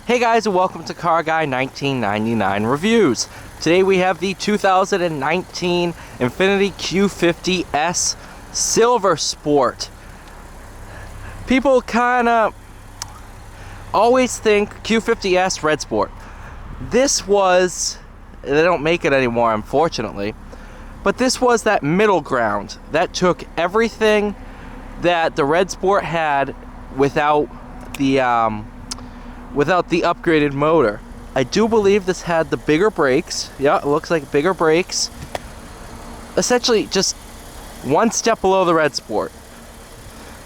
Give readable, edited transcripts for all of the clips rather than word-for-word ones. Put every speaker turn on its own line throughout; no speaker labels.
Hey guys, and welcome to Car Guy 1999 Reviews. Today we have the 2019 INFINITI Q50S Silver Sport. People kind of always think Q50S Red Sport. This was, they don't make it anymore unfortunately, but this was that middle ground that took everything that the Red Sport had without the upgraded motor. I do believe this had the bigger brakes. Yeah, it looks like bigger brakes. Essentially just one step below the Red Sport.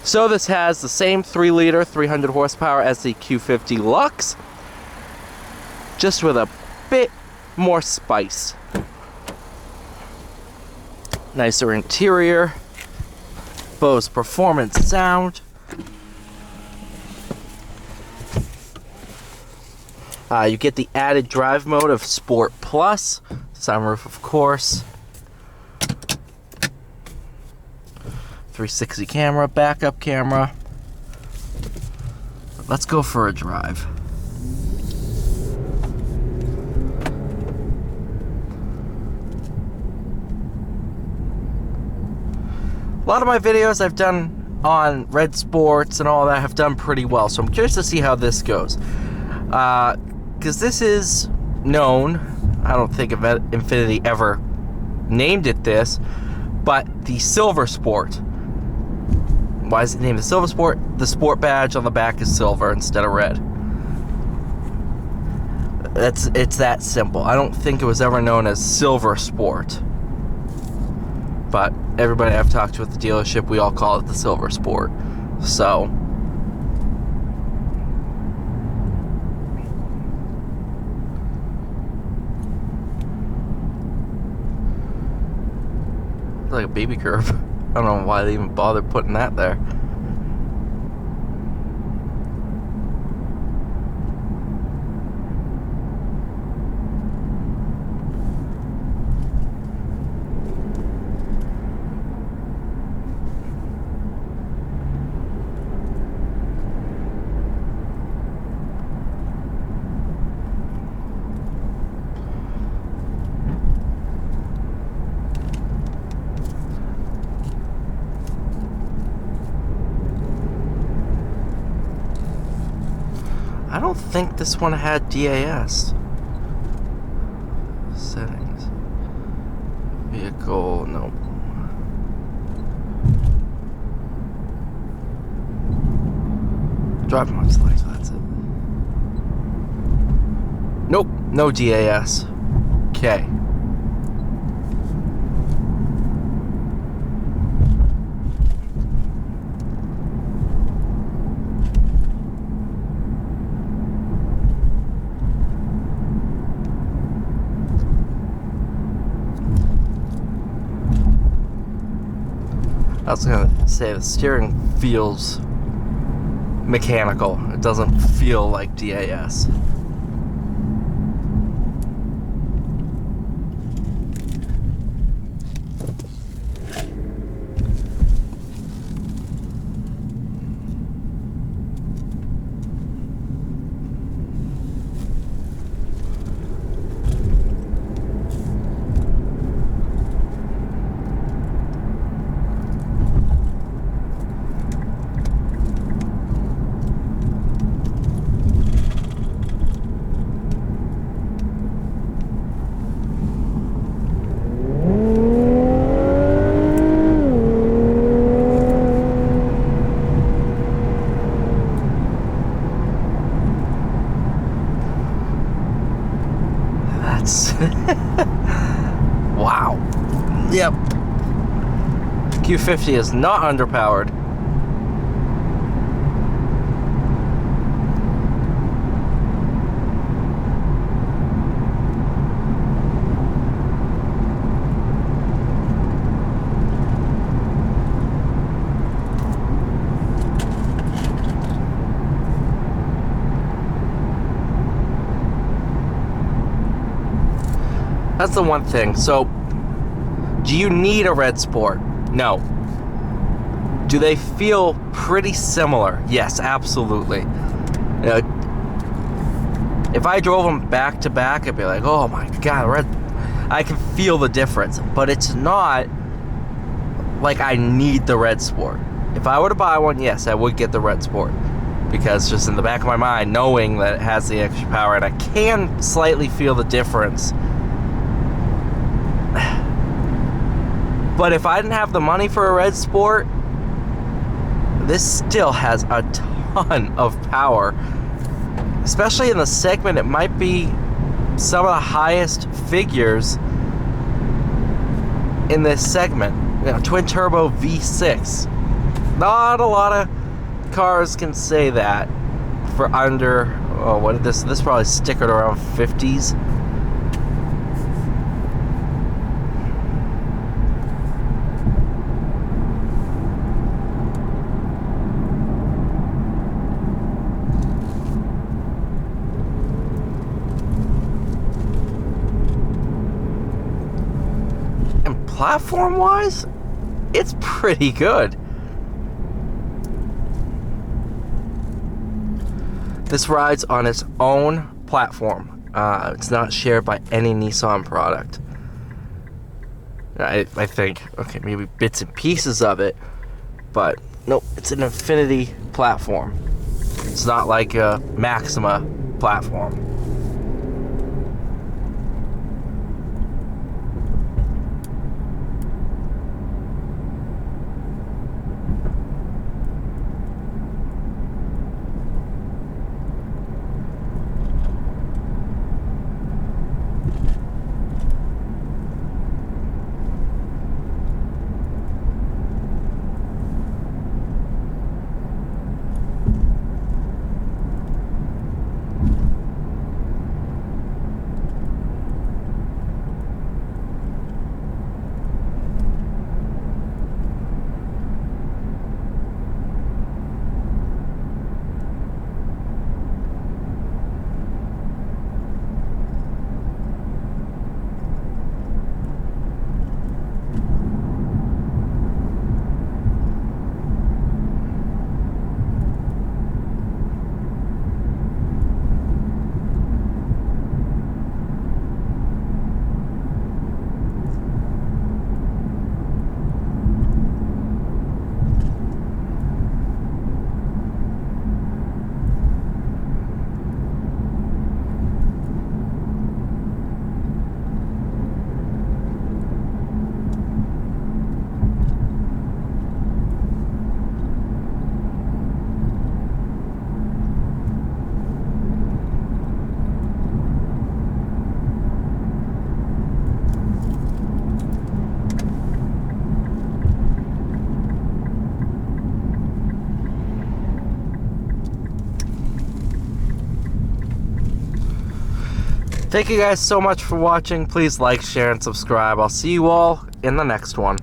So this has the same 3-liter, 300 horsepower as the Q50 Lux, just with a bit more spice. Nicer interior. Bose performance sound. You get the added drive mode of Sport Plus, sunroof of course, 360 camera, backup camera. Let's go for a drive. A lot of my videos I've done on Red Sports and all that have done pretty well, so I'm curious to see how this goes. Because this is known, I don't think INFINITI ever named it this, but the Silver Sport. Why is it named the Silver Sport? The Sport badge on the back is silver instead of red. It's that simple. I don't think it was ever known as Silver Sport. But everybody I've talked to at the dealership, we all call it the Silver Sport. So like a baby curve. I don't know why they even bothered putting that there. I don't think this one had DAS. Settings. Vehicle, no. Drive mode select, that's it. Nope, no DAS. Okay. I was gonna say the steering feels mechanical. It doesn't feel like DAS. Wow. Yep. Q50 is not underpowered. That's the one thing. So, do you need a Red Sport? No. Do they feel pretty similar? Yes, absolutely. If I drove them back to back, I'd be like, oh my God, red. I can feel the difference. But it's not like I need the Red Sport. If I were to buy one, yes, I would get the Red Sport. Because just in the back of my mind, knowing that it has the extra power, and I can slightly feel the difference. But if I didn't have the money for a Red Sport, this still has a ton of power. Especially in the segment, it might be some of the highest figures in this segment. You know, twin turbo V6. Not a lot of cars can say that for under, oh, what did this probably stick at around 50s. And platform wise, it's pretty good. This rides on its own platform. It's not shared by any Nissan product. I think, okay, maybe bits and pieces of it, but nope, it's an Infiniti platform. It's not like a Maxima platform. Thank you guys so much for watching. Please like, share, and subscribe. I'll see you all in the next one.